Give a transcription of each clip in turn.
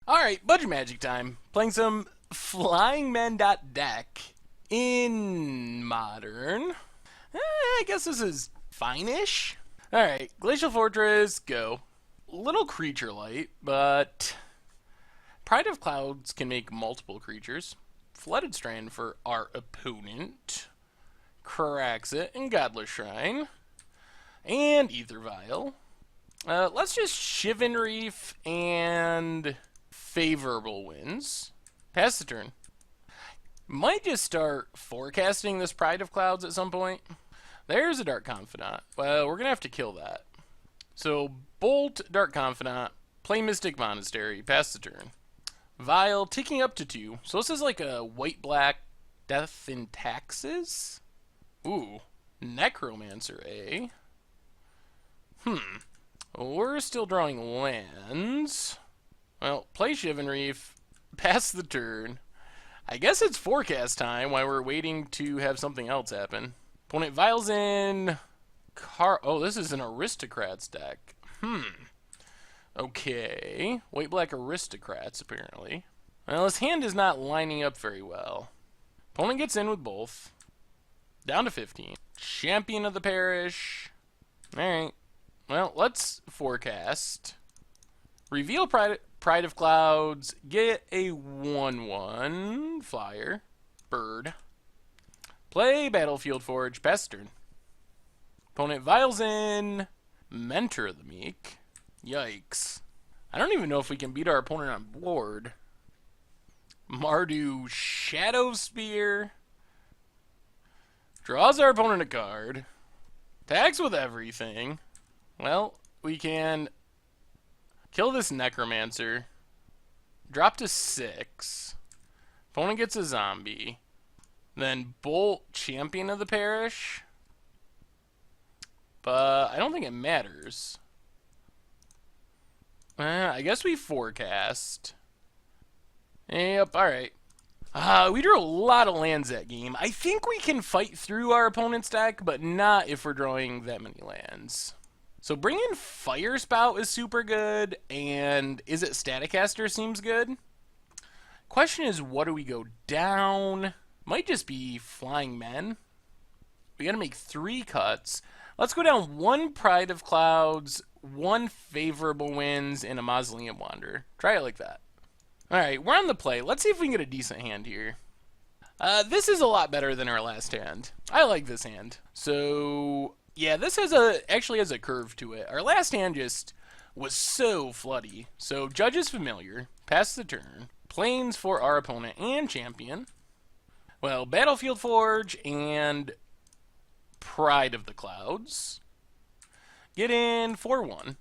Alright, budget magic time. Playing some Flying Men deck in Modern. I guess this is fine-ish. Alright, Glacial Fortress, go. Little creature light, but Pride of Clouds can make multiple creatures. Flooded Strand for our opponent. Craxit and Godless Shrine. And Ether Vial. Let's just Shivan Reef and favorable winds. Pass the turn. Might just start forecasting this Pride of Clouds at some point. There's a Dark Confidant. Well, we're going to have to kill that. So, Bolt, Dark Confidant, play Mystic Monastery, pass the turn. Vial, ticking up to 2. So this is like a white-black Death in Taxes? Ooh. Necromancer, eh? We're still drawing lands. Well, play Shivan Reef, pass the turn. I guess it's forecast time while we're waiting to have something else happen. Opponent Vials in... Oh, this is an Aristocrats deck. Okay. White-black Aristocrats, apparently. Well, his hand is not lining up very well. Opponent gets in with both. Down to 15. Champion of the Parish. Alright. Well, let's forecast. Reveal Pride of Clouds. Get a 1/1 flyer. Bird. Play Battlefield Forge. Pass turn. Opponent Vials in. Mentor of the Meek. Yikes. I don't even know if we can beat our opponent on board. Mardu Shadow Spear. Draws our opponent a card. Tags with everything. Well, we can kill this Necromancer. Drop to 6. Opponent gets a zombie. Then Bolt Champion of the Parish. But I don't think it matters. I guess we forecast. Yep, alright. We drew a lot of lands that game. I think we can fight through our opponent's deck, but not if we're drawing that many lands. So bringing Fire Spout is super good, and Is It Staticaster seems good. Question is, what do we go down? Might just be Flying Men. We gotta make 3 cuts. Let's go down 1 Pride of Clouds, 1 Favorable Winds, and a Mausoleum Wanderer. Try it like that. Alright, we're on the play. Let's see if we can get a decent hand here. This is a lot better than our last hand. I like this hand. So, yeah, this actually has a curve to it. Our last hand just was so floody. So, Judge is familiar. Pass the turn. Plains for our opponent and champion. Well, Battlefield Forge and Pride of the Clouds. Get in 4/1.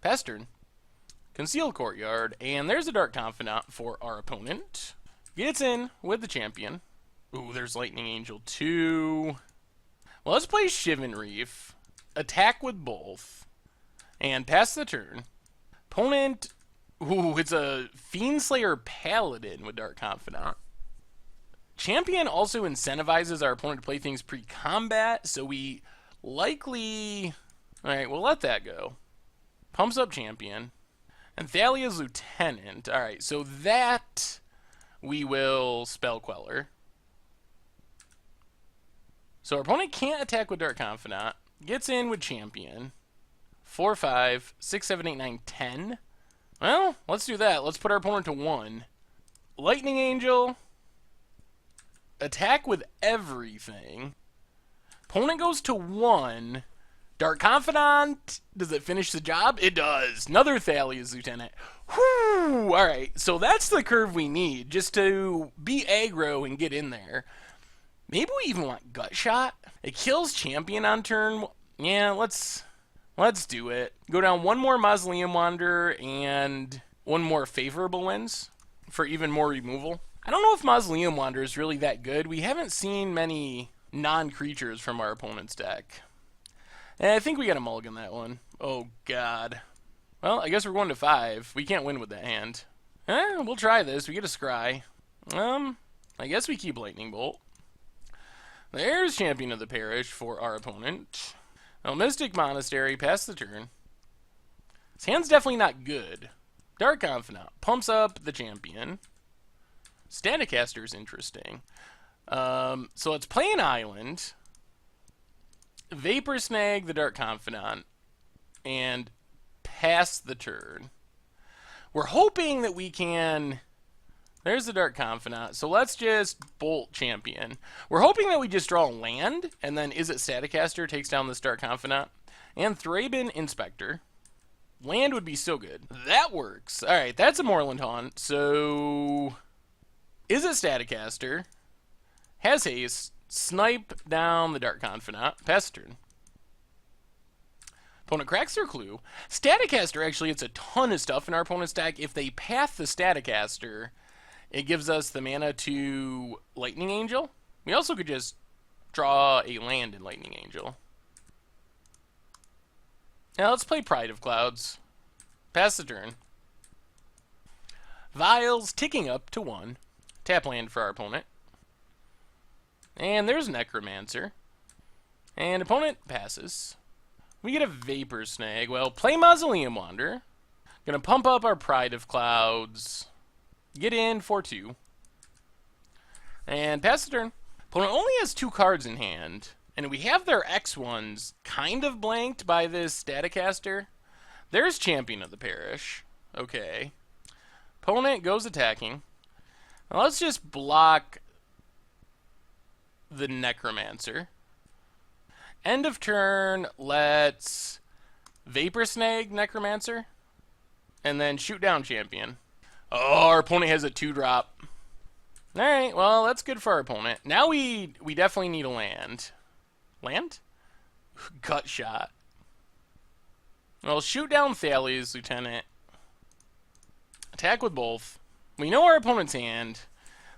Pass turn. Conceal Courtyard, and there's a Dark Confidant for our opponent. Gets in with the champion. Ooh, there's Lightning Angel too. Well, let's play Shivan Reef. Attack with both. And pass the turn. Opponent, ooh, it's a Fiendslayer Paladin with Dark Confidant. Champion also incentivizes our opponent to play things pre-combat, so we likely... Alright, we'll let that go. Pumps up Champion. And Thalia's Lieutenant. Alright, so that we will Spell Queller. So our opponent can't attack with Dark Confidant. Gets in with Champion. 4, 5, 6, 7, 8, 9, 10. Well, let's do that. Let's put our opponent to 1. Lightning Angel. Attack with everything. Opponent goes to 1. Dark Confidant. Does it finish the job? It does. Another Thalia's Lieutenant. Whew! Alright, so that's the curve we need just to be aggro and get in there. Maybe we even want Gut Shot. It kills Champion on turn. Yeah, let's do it. Go down 1 more Mausoleum Wanderer and 1 more Favorable Winds for even more removal. I don't know if Mausoleum Wanderer is really that good. We haven't seen many non-creatures from our opponent's deck. And I think we got a mulligan that one. Oh, God. Well, I guess we're going to 5. We can't win with that hand. We'll try this. We get a Scry. I guess we keep Lightning Bolt. There's Champion of the Parish for our opponent. Well, Mystic Monastery, pass the turn. His hand's definitely not good. Dark Confidant pumps up the champion. Staticaster is interesting. So let's play an island. Vapor Snag the Dark Confidant. And pass the turn. We're hoping that we can... There's the Dark Confidant. So let's just bolt champion. We're hoping that we just draw land, and then Is It Staticaster takes down this Dark Confidant. And Thraben Inspector. Land would be so good. That works. Alright, that's a Moorland Haunt. So... Is It Staticaster. Has haste. Snipe down the Dark Confidant. Pass the turn. Opponent cracks their clue. Staticaster actually hits a ton of stuff in our opponent's deck. If they path the Staticaster, it gives us the mana to Lightning Angel. We also could just draw a land in Lightning Angel. Now let's play Pride of Clouds. Pass the turn. Vials ticking up to 1. Tap land for our opponent. And there's Necromancer. And opponent passes. We get a Vapor Snag. Well, play Mausoleum Wanderer. Gonna pump up our Pride of Clouds. Get in for 2. And pass the turn. Opponent only has 2 cards in hand. And we have their X1s kind of blanked by this Staticaster. There's Champion of the Parish. Okay. Opponent goes attacking. Now let's just block the Necromancer. End of turn, let's Vapor Snag Necromancer. And then shoot down Champion. Oh, our opponent has a 2-drop. Alright, well, that's good for our opponent. Now we definitely need a land. Land? Gut shot. Well, shoot down Thales, Lieutenant. Attack with both. We know our opponent's hand.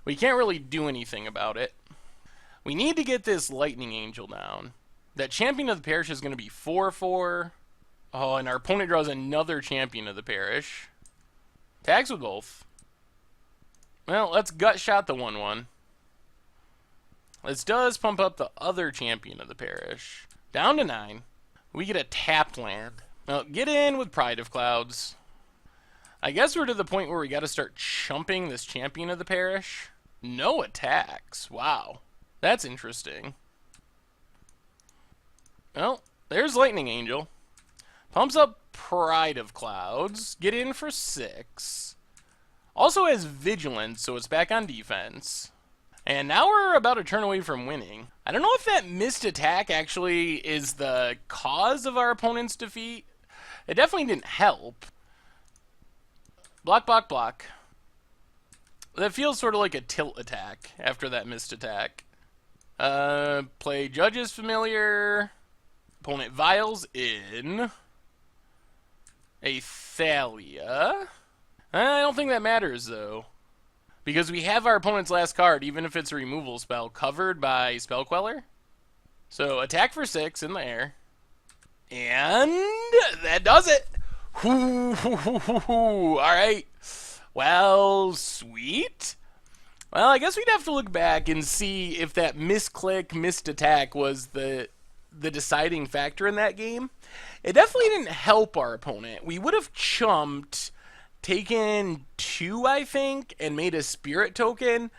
We can't really do anything about it. We need to get this Lightning Angel down. That Champion of the Parish is going to be 4/4. Oh, and our opponent draws another Champion of the Parish. Attacks with both. Well, let's gut shot the 1/1. This does pump up the other Champion of the Parish. Down to 9. We get a tapped land. Well, get in with Pride of Clouds. I guess we're to the point where we got to start chumping this Champion of the Parish. No attacks. Wow. That's interesting. Well, there's Lightning Angel. Pumps up Pride of Clouds. Get in for 6. Also has Vigilance, so it's back on defense. And now we're about a turn away from winning. I don't know if that missed attack actually is the cause of our opponent's defeat. It definitely didn't help. Block, block, block. That feels sort of like a tilt attack after that missed attack. Play Judge's Familiar. Opponent Vials in. A Thalia. I don't think that matters, though. Because we have our opponent's last card, even if it's a removal spell, covered by Spell Queller. So, attack for 6 in the air. And that does it! Alright. Well, sweet. Well, I guess we'd have to look back and see if that misclick, missed attack was the deciding factor in that game. It definitely didn't help our opponent. We would have chumped, taken 2, I think, and made a spirit token.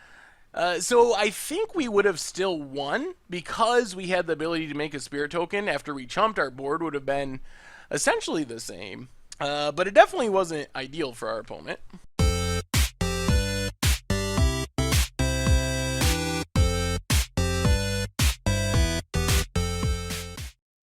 So I think we would have still won because we had the ability to make a spirit token. After we chumped, our board would have been essentially the same. But it definitely wasn't ideal for our opponent.